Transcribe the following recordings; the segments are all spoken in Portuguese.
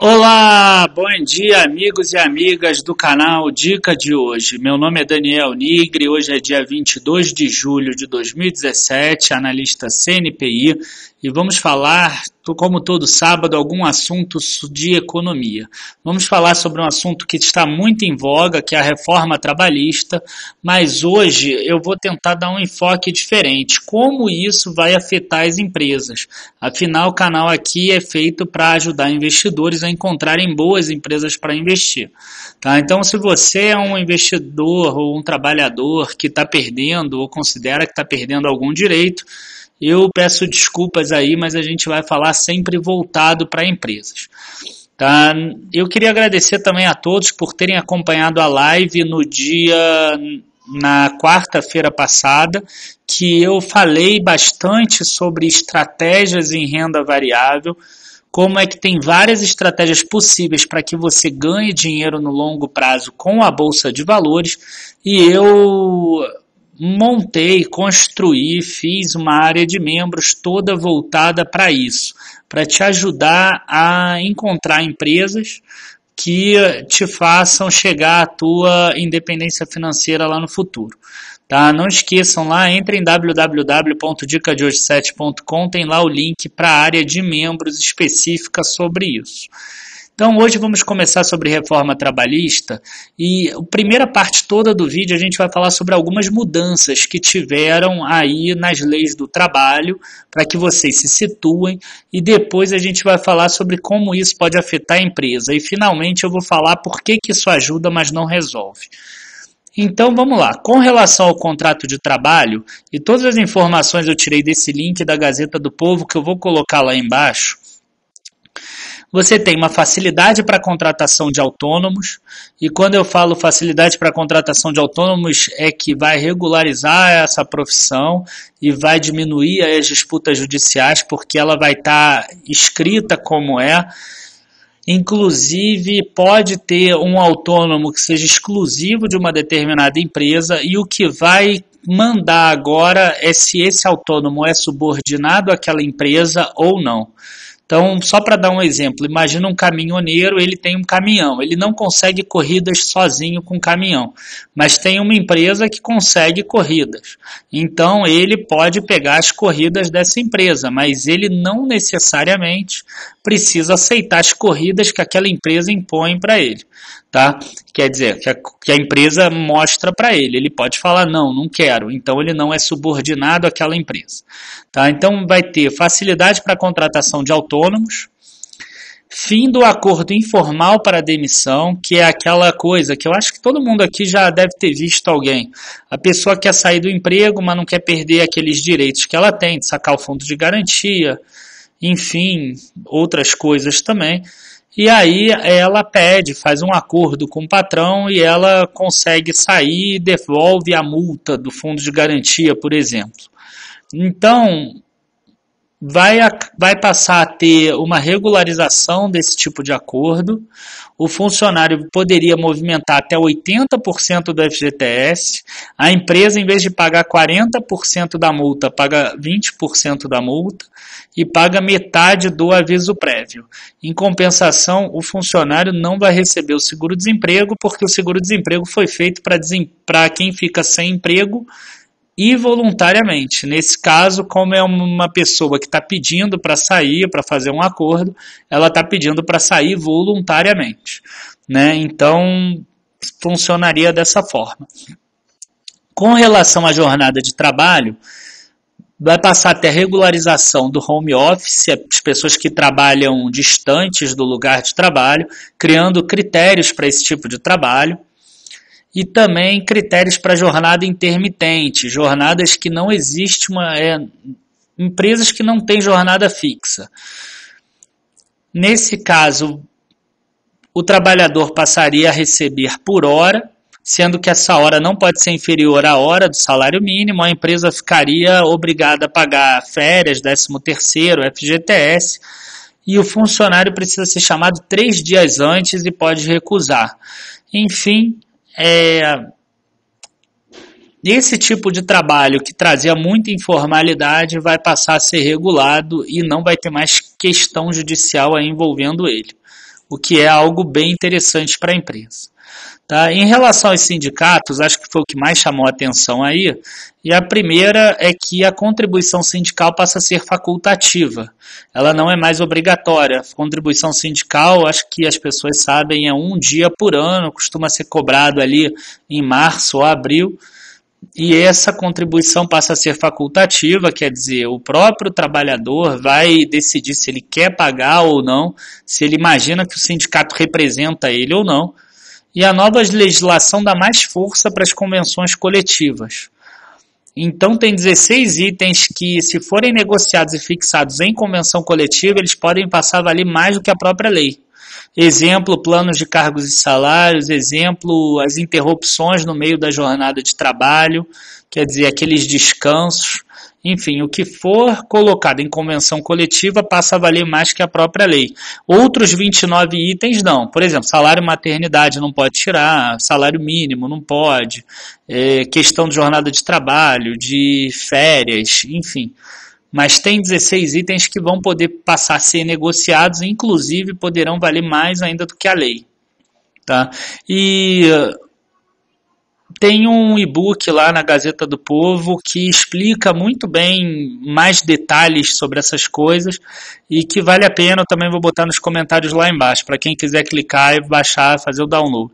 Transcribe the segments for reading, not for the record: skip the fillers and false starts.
Olá, bom dia amigos e amigas do canal Dica de hoje. Meu nome é Daniel Nigri, hoje é dia 22 de julho de 2017, analista CNPI, e vamos falar, como todo sábado, algum assunto de economia. Vamos falar sobre um assunto que está muito em voga, que é a reforma trabalhista, mas hoje eu vou tentar dar um enfoque diferente, como isso vai afetar as empresas. Afinal, o canal aqui é feito para ajudar investidores a encontrarem boas empresas para investir. Tá? Então, se você é um investidor ou um trabalhador que está perdendo ou considera que está perdendo algum direito, eu peço desculpas aí, mas a gente vai falar sempre voltado para empresas. Tá? Eu queria agradecer também a todos por terem acompanhado a live na quarta-feira passada, que eu falei bastante sobre estratégias em renda variável, como é que tem várias estratégias possíveis para que você ganhe dinheiro no longo prazo com a Bolsa de Valores, e eu montei, construí, fiz uma área de membros toda voltada para isso, para te ajudar a encontrar empresas que te façam chegar à tua independência financeira lá no futuro. Tá? Não esqueçam lá, entrem em www.dicadehoje7.com, tem lá o link para a área de membros específica sobre isso. Então hoje vamos começar sobre reforma trabalhista e a primeira parte toda do vídeo a gente vai falar sobre algumas mudanças que tiveram aí nas leis do trabalho para que vocês se situem, e depois a gente vai falar sobre como isso pode afetar a empresa, e finalmente eu vou falar por que isso ajuda, mas não resolve. Então vamos lá, com relação ao contrato de trabalho, e todas as informações eu tirei desse link da Gazeta do Povo que eu vou colocar lá embaixo. Você tem uma facilidade para a contratação de autônomos, e quando eu falo facilidade para a contratação de autônomos é que vai regularizar essa profissão e vai diminuir as disputas judiciais, porque ela vai estar escrita como é. Inclusive, pode ter um autônomo que seja exclusivo de uma determinada empresa, e o que vai mandar agora é se esse autônomo é subordinado àquela empresa ou não. Então, só para dar um exemplo, imagina um caminhoneiro, ele tem um caminhão, ele não consegue corridas sozinho com caminhão, mas tem uma empresa que consegue corridas. Então, ele pode pegar as corridas dessa empresa, mas ele não necessariamente precisa aceitar as corridas que aquela empresa impõe para ele. Tá? Quer dizer, que a empresa mostra para ele. Ele pode falar, não quero. Então, ele não é subordinado àquela empresa. Tá? Então, vai ter facilidade para a contratação de autônomos, fim do acordo informal para demissão, que é aquela coisa que eu acho que todo mundo aqui já deve ter visto alguém. A pessoa quer sair do emprego, mas não quer perder aqueles direitos que ela tem, de sacar o fundo de garantia, enfim, outras coisas também. E aí ela pede, faz um acordo com o patrão e ela consegue sair e devolve a multa do fundo de garantia, por exemplo. Então, vai passar a ter uma regularização desse tipo de acordo. O funcionário poderia movimentar até 80% do FGTS. A empresa, em vez de pagar 40% da multa, paga 20% da multa e paga metade do aviso prévio. Em compensação, o funcionário não vai receber o seguro-desemprego, porque o seguro-desemprego foi feito para quem fica sem emprego e voluntariamente. Nesse caso, como é uma pessoa que está pedindo para sair, para fazer um acordo, ela está pedindo para sair voluntariamente, né? Então, funcionaria dessa forma. Com relação à jornada de trabalho, vai passar até a regularização do home office, as pessoas que trabalham distantes do lugar de trabalho, criando critérios para esse tipo de trabalho. E também critérios para jornada intermitente, jornadas que não existe empresas que não têm jornada fixa. Nesse caso, o trabalhador passaria a receber por hora, sendo que essa hora não pode ser inferior à hora do salário mínimo, a empresa ficaria obrigada a pagar férias, 13º, FGTS, e o funcionário precisa ser chamado 3 dias antes e pode recusar. Enfim, esse tipo de trabalho que trazia muita informalidade vai passar a ser regulado e não vai ter mais questão judicial aí envolvendo ele. o que é algo bem interessante para a empresa. Tá? Em relação aos sindicatos, acho que foi o que mais chamou a atenção aí, e a primeira é que a contribuição sindical passa a ser facultativa, ela não é mais obrigatória. A contribuição sindical, acho que as pessoas sabem, é um dia por ano, costuma ser cobrado ali em março ou abril, e essa contribuição passa a ser facultativa, quer dizer, o próprio trabalhador vai decidir se ele quer pagar ou não, se ele imagina que o sindicato representa ele ou não. E a nova legislação dá mais força para as convenções coletivas. Então tem 16 itens que, se forem negociados e fixados em convenção coletiva, eles podem passar a valer mais do que a própria lei. Exemplo, planos de cargos e salários, exemplo, as interrupções no meio da jornada de trabalho, quer dizer, aqueles descansos. Enfim, o que for colocado em convenção coletiva passa a valer mais que a própria lei. Outros 29 itens não. Por exemplo, salário maternidade não pode tirar, salário mínimo não pode, questão de jornada de trabalho, de férias, enfim. Mas tem 16 itens que vão poder passar a ser negociados e inclusive poderão valer mais ainda do que a lei. Tá? E tem um e-book lá na Gazeta do Povo que explica muito bem mais detalhes sobre essas coisas e que vale a pena. Eu também vou botar nos comentários lá embaixo para quem quiser clicar e baixar, fazer o download.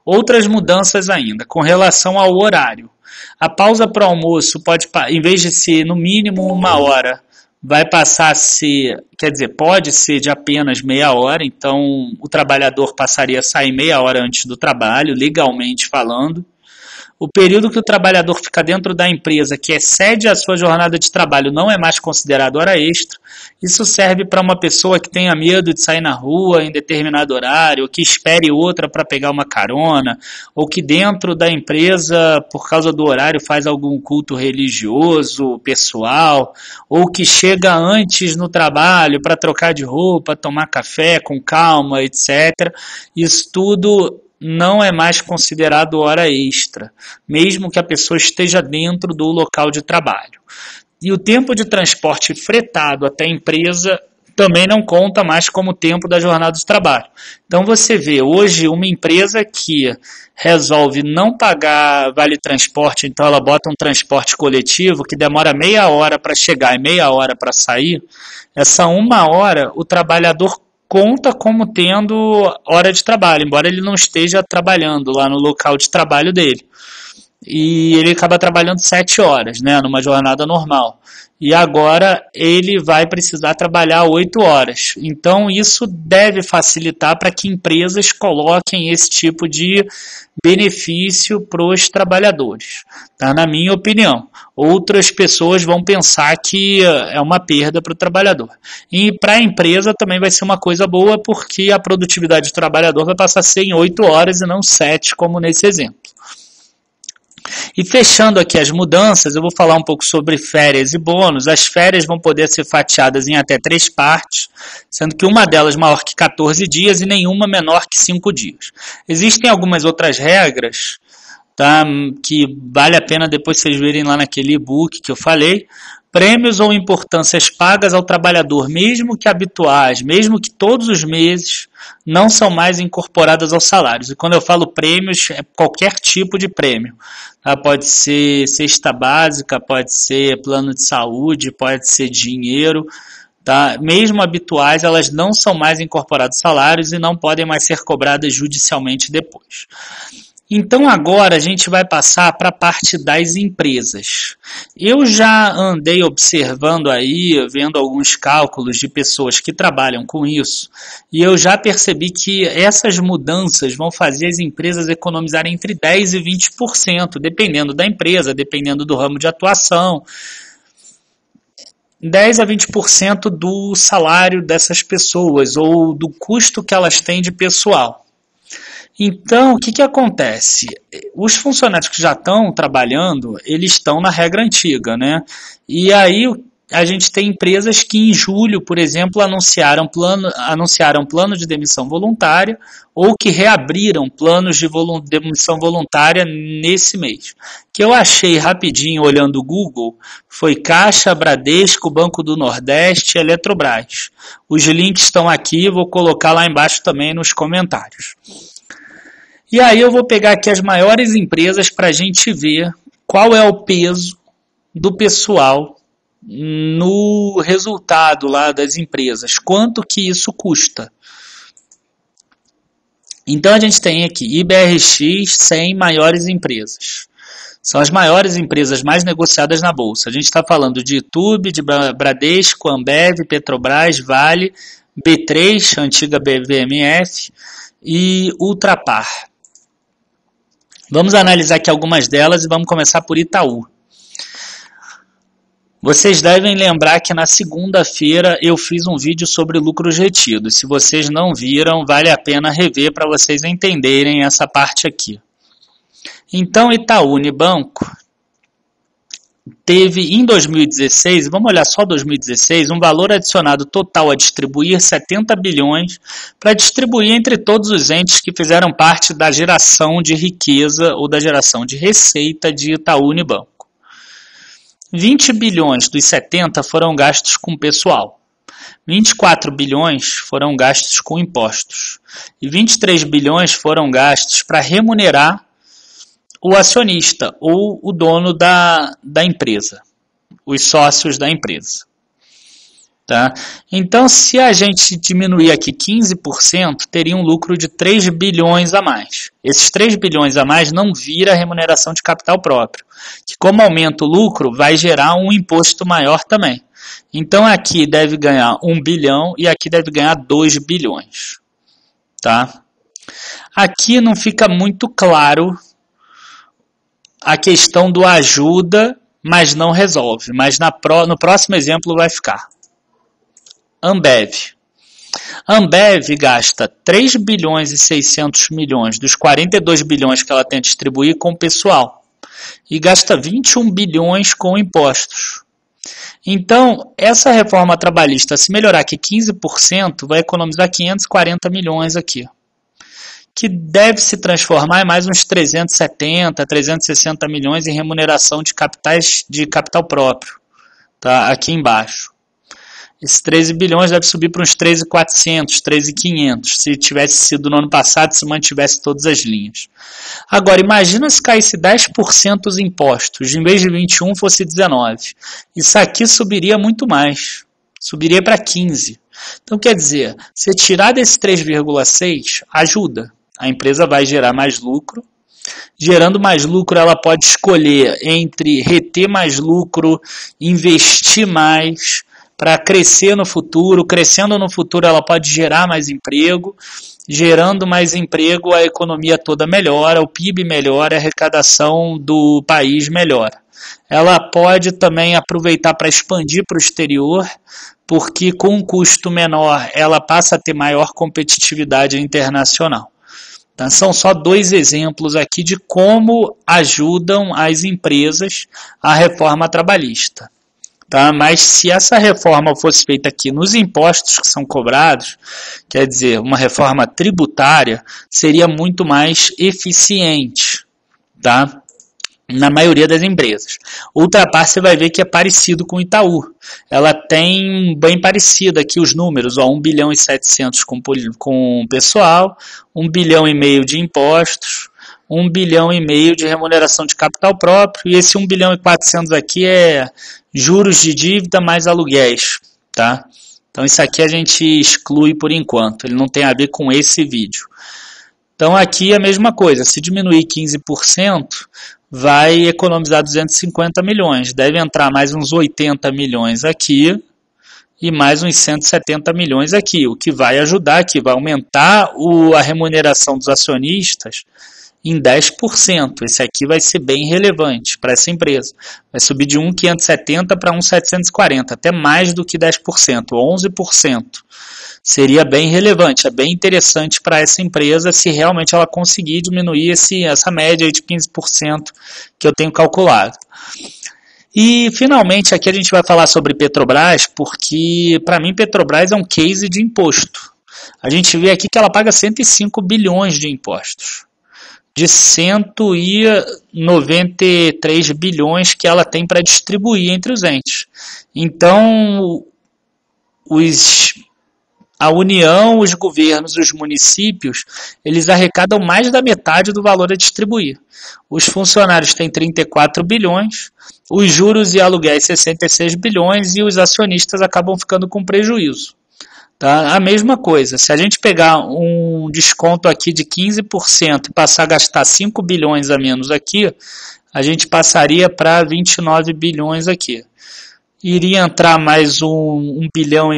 Outras mudanças ainda, com relação ao horário. A pausa para o almoço pode, em vez de ser no mínimo 1 hora, vai passar a ser, quer dizer, pode ser de apenas meia hora, então o trabalhador passaria a sair meia hora antes do trabalho, legalmente falando. O período que o trabalhador fica dentro da empresa que excede a sua jornada de trabalho não é mais considerado hora extra. Isso serve para uma pessoa que tenha medo de sair na rua em determinado horário, ou que espere outra para pegar uma carona, ou que dentro da empresa, por causa do horário, faz algum culto religioso, pessoal, ou que chega antes no trabalho para trocar de roupa, tomar café com calma, etc. Isso tudo não é mais considerado hora extra, mesmo que a pessoa esteja dentro do local de trabalho. E o tempo de transporte fretado até a empresa também não conta mais como tempo da jornada de trabalho. Então você vê hoje uma empresa que resolve não pagar vale transporte, então ela bota um transporte coletivo que demora meia hora para chegar e meia hora para sair. Essa 1 hora o trabalhador conta como tendo hora de trabalho, embora ele não esteja trabalhando lá no local de trabalho dele. E ele acaba trabalhando 7 horas, né, numa jornada normal. E agora ele vai precisar trabalhar 8 horas. Então isso deve facilitar para que empresas coloquem esse tipo de benefício para os trabalhadores, tá? Na minha opinião. Outras pessoas vão pensar que é uma perda para o trabalhador. E para a empresa também vai ser uma coisa boa, porque a produtividade do trabalhador vai passar a ser em 8 horas e não 7, como nesse exemplo. E fechando aqui as mudanças, eu vou falar um pouco sobre férias e bônus. As férias vão poder ser fatiadas em até 3 partes, sendo que uma delas maior que 14 dias e nenhuma menor que 5 dias. Existem algumas outras regras, tá, que vale a pena depois vocês verem lá naquele e-book que eu falei. Prêmios ou importâncias pagas ao trabalhador, mesmo que habituais, mesmo que todos os meses, não são mais incorporadas aos salários. E quando eu falo prêmios, é qualquer tipo de prêmio. Tá? Pode ser cesta básica, pode ser plano de saúde, pode ser dinheiro. Tá? Mesmo habituais, elas não são mais incorporadas aos salários e não podem mais ser cobradas judicialmente depois. Então agora a gente vai passar para a parte das empresas. Eu já andei observando aí, vendo alguns cálculos de pessoas que trabalham com isso, e eu já percebi que essas mudanças vão fazer as empresas economizarem entre 10% e 20%, dependendo da empresa, dependendo do ramo de atuação. 10% a 20% do salário dessas pessoas, ou do custo que elas têm de pessoal. Então, o que acontece? Os funcionários que já estão trabalhando, eles estão na regra antiga, né? E aí, a gente tem empresas que em julho, por exemplo, anunciaram plano de demissão voluntária ou que reabriram planos de demissão voluntária nesse mês. Que eu achei rapidinho olhando o Google foi Caixa, Bradesco, Banco do Nordeste e Eletrobras. Os links estão aqui, vou colocar lá embaixo também nos comentários. E aí eu vou pegar aqui as maiores empresas para a gente ver qual é o peso do pessoal no resultado lá das empresas, quanto que isso custa. Então a gente tem aqui IBRX 100 maiores empresas. São as maiores empresas mais negociadas na Bolsa. A gente está falando de YouTube, de Bradesco, Ambev, Petrobras, Vale, B3, antiga BVMF e Ultrapar. Vamos analisar aqui algumas delas e vamos começar por Itaú. Vocês devem lembrar que na segunda-feira eu fiz um vídeo sobre lucros retidos. Se vocês não viram, vale a pena rever para vocês entenderem essa parte aqui. Então, Itaú Unibanco teve em 2016, vamos olhar só 2016, um valor adicionado total a distribuir 70 bilhões para distribuir entre todos os entes que fizeram parte da geração de riqueza ou da geração de receita de Itaú Unibanco. 20 bilhões dos 70 foram gastos com pessoal, 24 bilhões foram gastos com impostos e 23 bilhões foram gastos para remunerar o acionista ou o dono da empresa, os sócios da empresa. Tá? Então, se a gente diminuir aqui 15%, teria um lucro de 3 bilhões a mais. Esses 3 bilhões a mais não vira remuneração de capital próprio, que como aumenta o lucro, vai gerar um imposto maior também. Então, aqui deve ganhar 1 bilhão e aqui deve ganhar 2 bilhões. Tá? Aqui não fica muito claro a questão do ajuda, mas não resolve. Mas no próximo exemplo vai ficar. Ambev. Ambev gasta 3 bilhões e 600 milhões dos 42 bilhões que ela tem a distribuir com o pessoal. E gasta 21 bilhões com impostos. Então, essa reforma trabalhista, se melhorar aqui 15%, vai economizar 540 milhões aqui. Que deve se transformar em mais uns 370, 360 milhões em remuneração de capital próprio. Tá? Aqui embaixo. Esses 13 bilhões deve subir para uns 13.400, 13.500, se tivesse sido no ano passado, se mantivesse todas as linhas. Agora, imagina se caísse 10% os impostos, em vez de 21 fosse 19. Isso aqui subiria muito mais, subiria para 15. Então, quer dizer, se tirar desse 3,6, ajuda. A empresa vai gerar mais lucro. Gerando mais lucro, ela pode escolher entre reter mais lucro, investir mais, para crescer no futuro. Crescendo no futuro, ela pode gerar mais emprego. Gerando mais emprego, a economia toda melhora, o PIB melhora, a arrecadação do país melhora. Ela pode também aproveitar para expandir para o exterior, porque com um custo menor, ela passa a ter maior competitividade internacional. Então, são só 2 exemplos aqui de como ajudam as empresas a reforma trabalhista. Tá? Mas se essa reforma fosse feita aqui nos impostos que são cobrados, quer dizer, uma reforma tributária, seria muito mais eficiente, tá? Na maioria das empresas. Ultrapar, você vai ver que é parecido com o Itaú. Ela tem bem parecido aqui os números, ó, 1 bilhão e 700 com pessoal, 1 bilhão e meio de impostos, 1 bilhão e meio de remuneração de capital próprio, e esse 1 bilhão e 400 aqui é juros de dívida mais aluguéis, tá? Então isso aqui a gente exclui por enquanto, ele não tem a ver com esse vídeo. Então aqui é a mesma coisa, se diminuir 15%, vai economizar 250 milhões, deve entrar mais uns 80 milhões aqui e mais uns 170 milhões aqui, o que vai ajudar aqui, vai aumentar a remuneração dos acionistas em 10%. Esse aqui vai ser bem relevante para essa empresa. Vai subir de 1.570 para 1.740, até mais do que 10%, 11%. Seria bem relevante, é bem interessante para essa empresa se realmente ela conseguir diminuir essa média de 15% que eu tenho calculado. E finalmente aqui a gente vai falar sobre Petrobras, porque para mim Petrobras é um case de imposto. A gente vê aqui que ela paga 105 bilhões de impostos, de 193 bilhões que ela tem para distribuir entre os entes. Então, a União, os governos, os municípios, eles arrecadam mais da metade do valor a distribuir. Os funcionários têm 34 bilhões, os juros e aluguéis 66 bilhões e os acionistas acabam ficando com prejuízo. Tá? A mesma coisa, se a gente pegar um desconto aqui de 15% e passar a gastar 5 bilhões a menos aqui, a gente passaria para 29 bilhões aqui. Iria entrar mais 1,5 bilhão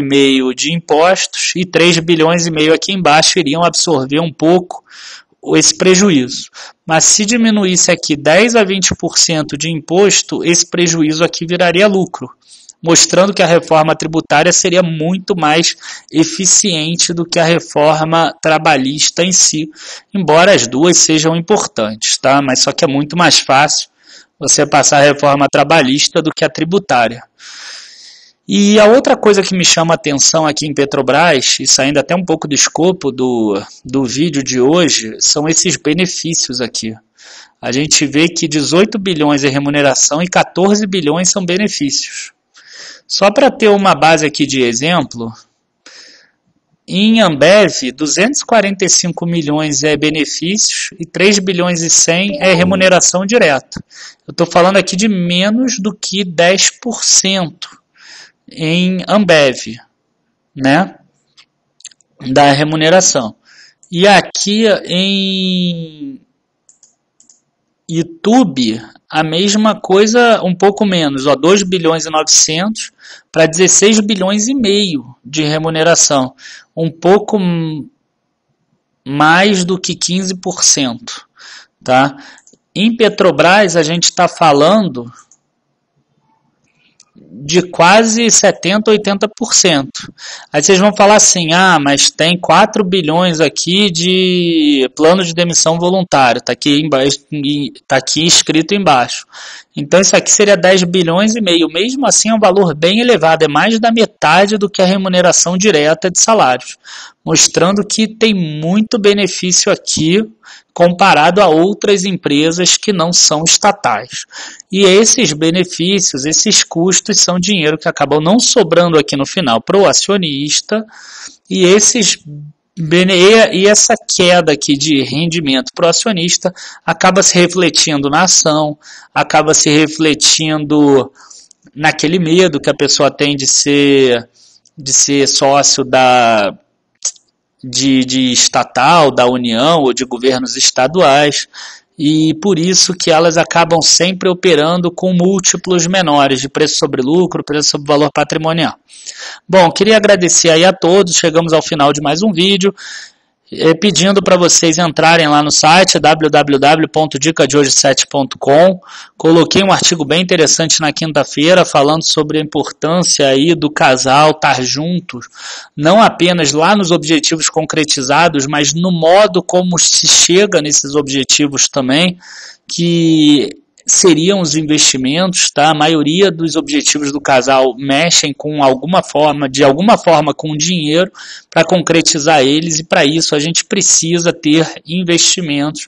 de impostos e 3,5 bilhões aqui embaixo iriam absorver um pouco esse prejuízo. Mas se diminuísse aqui 10 a 20% de imposto, esse prejuízo aqui viraria lucro, mostrando que a reforma tributária seria muito mais eficiente do que a reforma trabalhista em si, embora as duas sejam importantes, tá? Mas só que é muito mais fácil você passar a reforma trabalhista do que a tributária. E a outra coisa que me chama a atenção aqui em Petrobras, e saindo até um pouco do escopo do vídeo de hoje, são esses benefícios aqui. A gente vê que 18 bilhões é remuneração e 14 bilhões são benefícios. Só para ter uma base aqui de exemplo, em Ambev, 245 milhões é benefícios e 3 bilhões e 100 é remuneração direta. Eu estou falando aqui de menos do que 10% em Ambev, né, da remuneração. E aqui em YouTube, a mesma coisa, um pouco menos, 2 bilhões e 900 para 16 bilhões e meio de remuneração, um pouco mais do que 15%, tá? Em Petrobras a gente está falando de quase 70%, 80%. Aí vocês vão falar assim, mas tem 4 bilhões aqui de plano de demissão voluntário, está aqui escrito embaixo. Então isso aqui seria 10 bilhões e meio, mesmo assim é um valor bem elevado, é mais da metade do que a remuneração direta de salários, mostrando que tem muito benefício aqui comparado a outras empresas que não são estatais. E esses benefícios, esses custos são dinheiro que acabam não sobrando aqui no final para o acionista, e essa queda aqui de rendimento para o acionista acaba se refletindo na ação, acaba se refletindo naquele medo que a pessoa tem de ser sócio de estatal, da União ou de governos estaduais, e por isso que elas acabam sempre operando com múltiplos menores de preço sobre lucro, preço sobre valor patrimonial. Bom, queria agradecer aí a todos, chegamos ao final de mais um vídeo, pedindo para vocês entrarem lá no site www.dicadehoje7.com. Coloquei um artigo bem interessante na quinta-feira falando sobre a importância aí do casal estar juntos, não apenas lá nos objetivos concretizados, mas no modo como se chega nesses objetivos também, que seriam os investimentos, tá? A maioria dos objetivos do casal mexem com de alguma forma com dinheiro para concretizar eles, e para isso a gente precisa ter investimentos,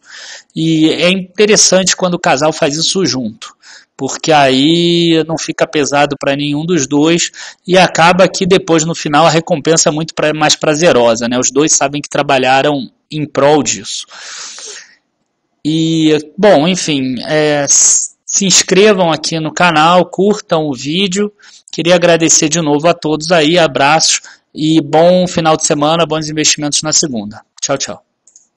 e é interessante quando o casal faz isso junto, porque aí não fica pesado para nenhum dos dois e acaba que depois no final a recompensa é muito mais prazerosa, né? Os dois sabem que trabalharam em prol disso. E, bom, enfim, se inscrevam aqui no canal, curtam o vídeo. Queria agradecer de novo a todos aí, abraços e bom final de semana, bons investimentos na segunda. Tchau, tchau.